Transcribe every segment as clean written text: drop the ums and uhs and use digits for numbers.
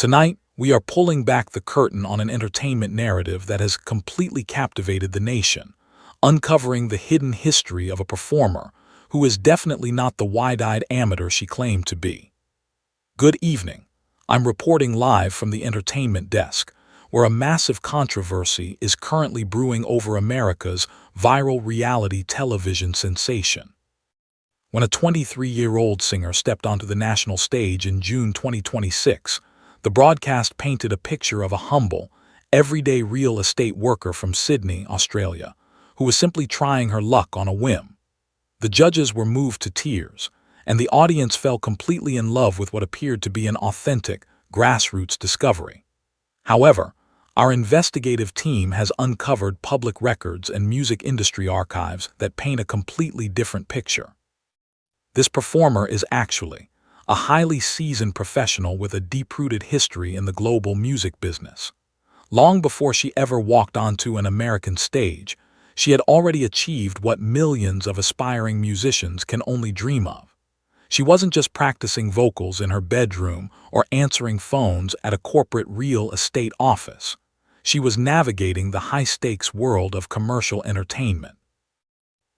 Tonight, we are pulling back the curtain on an entertainment narrative that has completely captivated the nation, uncovering the hidden history of a performer who is definitely not the wide-eyed amateur she claimed to be. Good evening. I'm reporting live from the entertainment desk, where a massive controversy is currently brewing over America's viral reality television sensation. When a 23-year-old singer stepped onto the national stage in June 2026, the broadcast painted a picture of a humble, everyday real estate worker from Sydney, Australia, who was simply trying her luck on a whim. The judges were moved to tears, and the audience fell completely in love with what appeared to be an authentic, grassroots discovery. However, our investigative team has uncovered public records and music industry archives that paint a completely different picture. This performer is actually a highly seasoned professional with a deep-rooted history in the global music business. Long before she ever walked onto an American stage, she had already achieved what millions of aspiring musicians can only dream of. She wasn't just practicing vocals in her bedroom or answering phones at a corporate real estate office. She was navigating the high-stakes world of commercial entertainment.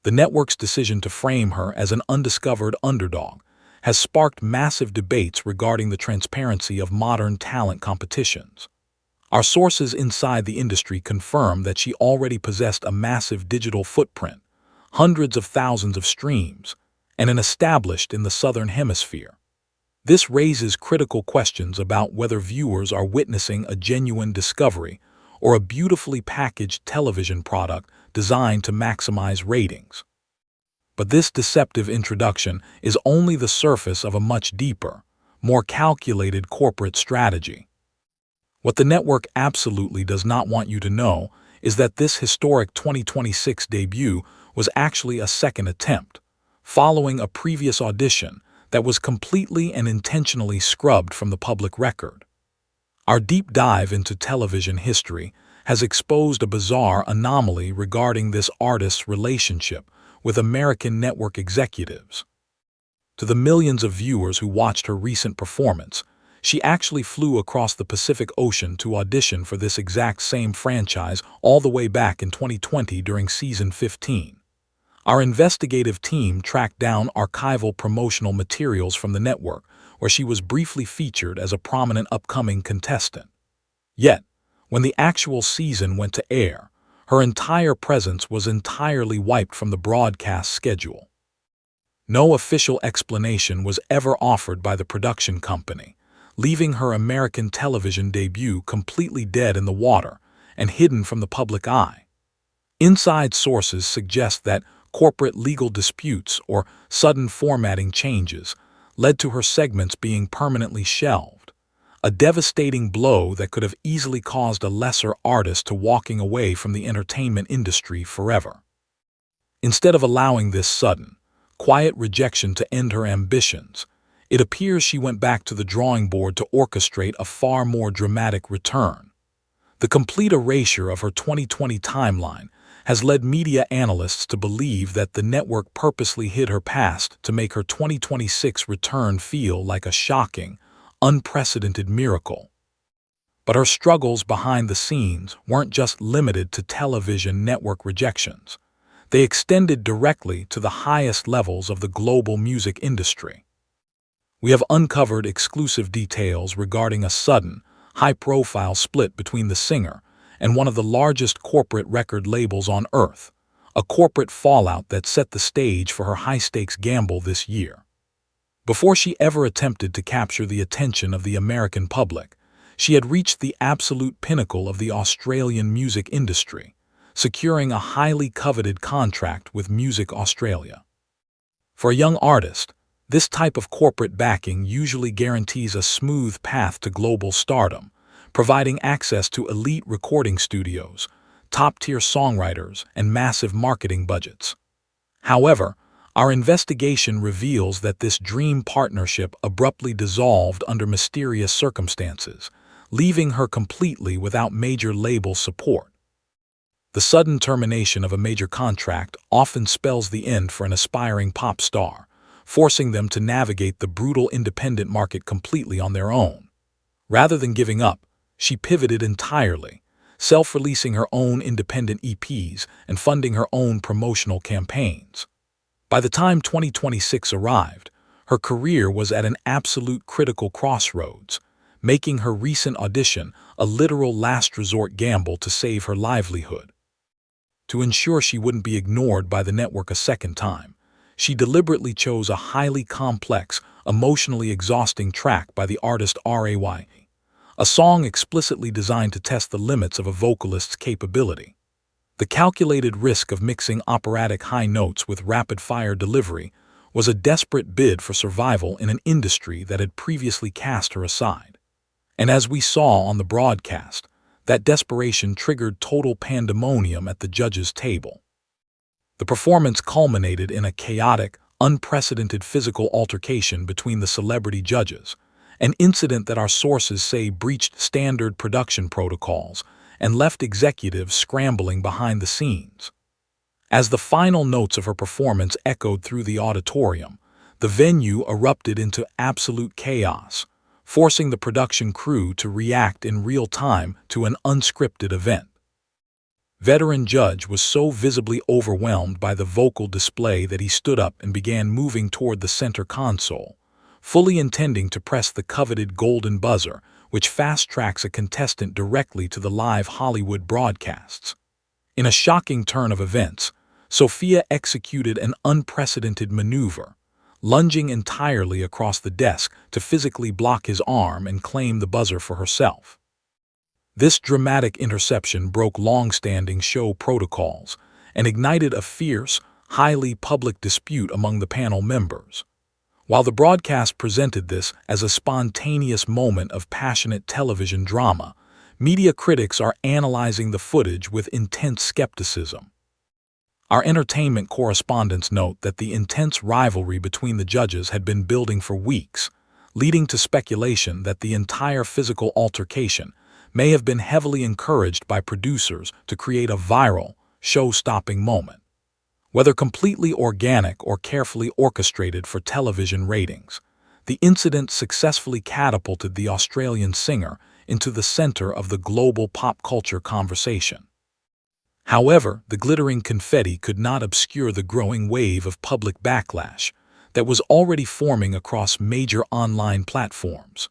The network's decision to frame her as an undiscovered underdog has sparked massive debates regarding the transparency of modern talent competitions. Our sources inside the industry confirm that she already possessed a massive digital footprint, hundreds of thousands of streams, and an established in the Southern Hemisphere. This raises critical questions about whether viewers are witnessing a genuine discovery or a beautifully packaged television product designed to maximize ratings. But this deceptive introduction is only the surface of a much deeper, more calculated corporate strategy. What the network absolutely does not want you to know is that this historic 2026 debut was actually a second attempt, following a previous audition that was completely and intentionally scrubbed from the public record. Our deep dive into television history has exposed a bizarre anomaly regarding this artist's relationship with American network executives. To the millions of viewers who watched her recent performance, she actually flew across the Pacific Ocean to audition for this exact same franchise all the way back in 2020 during season 15. Our investigative team tracked down archival promotional materials from the network, where she was briefly featured as a prominent upcoming contestant. Yet, when the actual season went to air, her entire presence was entirely wiped from the broadcast schedule. No official explanation was ever offered by the production company, leaving her American television debut completely dead in the water and hidden from the public eye. Inside sources suggest that corporate legal disputes or sudden formatting changes led to her segments being permanently shelved, a devastating blow that could have easily caused a lesser artist to walking away from the entertainment industry forever. Instead of allowing this sudden, quiet rejection to end her ambitions, it appears she went back to the drawing board to orchestrate a far more dramatic return. The complete erasure of her 2020 timeline has led media analysts to believe that the network purposely hid her past to make her 2026 return feel like a shocking, unprecedented miracle. But her struggles behind the scenes weren't just limited to television network rejections. They extended directly to the highest levels of the global music industry. We have uncovered exclusive details regarding a sudden, high-profile split between the singer and one of the largest corporate record labels on Earth, a corporate fallout that set the stage for her high-stakes gamble this year. Before she ever attempted to capture the attention of the American public, she had reached the absolute pinnacle of the Australian music industry, securing a highly coveted contract with Music Australia. For a young artist, this type of corporate backing usually guarantees a smooth path to global stardom, providing access to elite recording studios, top-tier songwriters, and massive marketing budgets. However, our investigation reveals that this dream partnership abruptly dissolved under mysterious circumstances, leaving her completely without major label support. The sudden termination of a major contract often spells the end for an aspiring pop star, forcing them to navigate the brutal independent market completely on their own. Rather than giving up, she pivoted entirely, self-releasing her own independent EPs and funding her own promotional campaigns. By the time 2026 arrived, her career was at an absolute critical crossroads, making her recent audition a literal last-resort gamble to save her livelihood. To ensure she wouldn't be ignored by the network a second time, she deliberately chose a highly complex, emotionally exhausting track by the artist Ray, a song explicitly designed to test the limits of a vocalist's capability. The calculated risk of mixing operatic high notes with rapid-fire delivery was a desperate bid for survival in an industry that had previously cast her aside. And as we saw on the broadcast, that desperation triggered total pandemonium at the judges' table. The performance culminated in a chaotic, unprecedented physical altercation between the celebrity judges, an incident that our sources say breached standard production protocols and left executives scrambling behind the scenes. As the final notes of her performance echoed through the auditorium, the venue erupted into absolute chaos, forcing the production crew to react in real time to an unscripted event. Veteran judge was so visibly overwhelmed by the vocal display that he stood up and began moving toward the center console, fully intending to press the coveted golden buzzer, which fast-tracks a contestant directly to the live Hollywood broadcasts. In a shocking turn of events, Sofia executed an unprecedented maneuver, lunging entirely across the desk to physically block his arm and claim the buzzer for herself. This dramatic interception broke long-standing show protocols and ignited a fierce, highly public dispute among the panel members. While the broadcast presented this as a spontaneous moment of passionate television drama, media critics are analyzing the footage with intense skepticism. Our entertainment correspondents note that the intense rivalry between the judges had been building for weeks, leading to speculation that the entire physical altercation may have been heavily encouraged by producers to create a viral, show-stopping moment. Whether completely organic or carefully orchestrated for television ratings, the incident successfully catapulted the Australian singer into the center of the global pop culture conversation. However, the glittering confetti could not obscure the growing wave of public backlash that was already forming across major online platforms.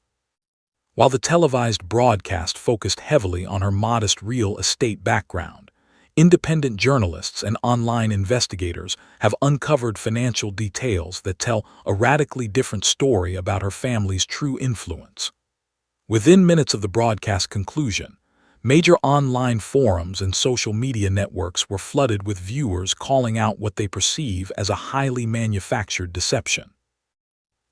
While the televised broadcast focused heavily on her modest real estate background, independent journalists and online investigators have uncovered financial details that tell a radically different story about her family's true influence. Within minutes of the broadcast conclusion, major online forums and social media networks were flooded with viewers calling out what they perceive as a highly manufactured deception.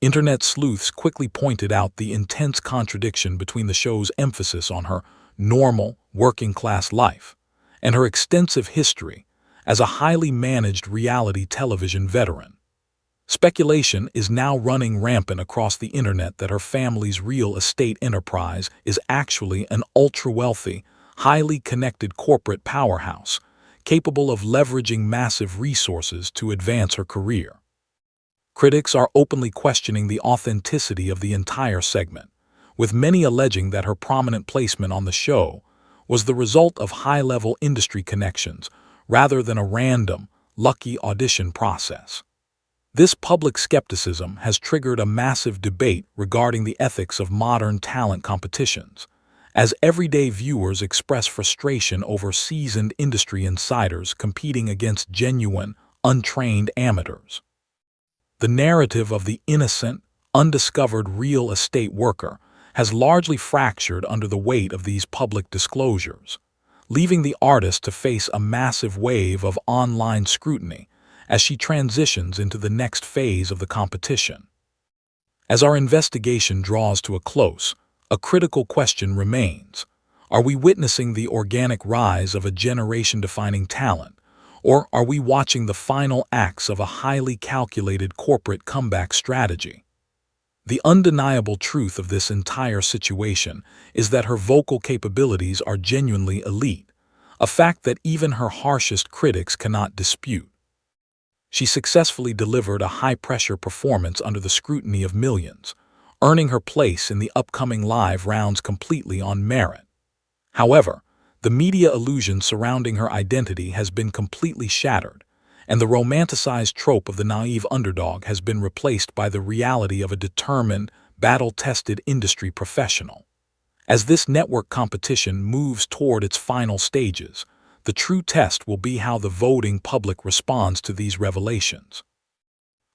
Internet sleuths quickly pointed out the intense contradiction between the show's emphasis on her normal, working-class life and her extensive history as a highly managed reality television veteran. Speculation is now running rampant across the internet that her family's real estate enterprise is actually an ultra-wealthy, highly connected corporate powerhouse, capable of leveraging massive resources to advance her career. Critics are openly questioning the authenticity of the entire segment, with many alleging that her prominent placement on the show was the result of high-level industry connections rather than a random, lucky audition process. This public skepticism has triggered a massive debate regarding the ethics of modern talent competitions, as everyday viewers express frustration over seasoned industry insiders competing against genuine, untrained amateurs. The narrative of the innocent, undiscovered real estate worker has largely fractured under the weight of these public disclosures, leaving the artist to face a massive wave of online scrutiny as she transitions into the next phase of the competition. As our investigation draws to a close, a critical question remains. Are we witnessing the organic rise of a generation-defining talent, or are we watching the final acts of a highly calculated corporate comeback strategy? The undeniable truth of this entire situation is that her vocal capabilities are genuinely elite, a fact that even her harshest critics cannot dispute. She successfully delivered a high-pressure performance under the scrutiny of millions, earning her place in the upcoming live rounds completely on merit. However, the media illusion surrounding her identity has been completely shattered, and the romanticized trope of the naive underdog has been replaced by the reality of a determined, battle-tested industry professional. As this network competition moves toward its final stages, the true test will be how the voting public responds to these revelations.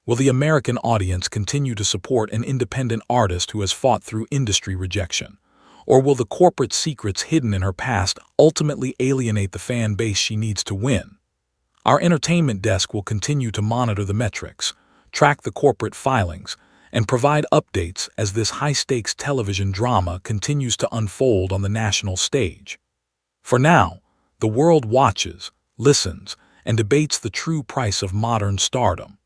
Will the American audience continue to support an independent artist who has fought through industry rejection? Or will the corporate secrets hidden in her past ultimately alienate the fan base she needs to win? Our entertainment desk will continue to monitor the metrics, track the corporate filings, and provide updates as this high-stakes television drama continues to unfold on the national stage. For now, the world watches, listens, and debates the true price of modern stardom.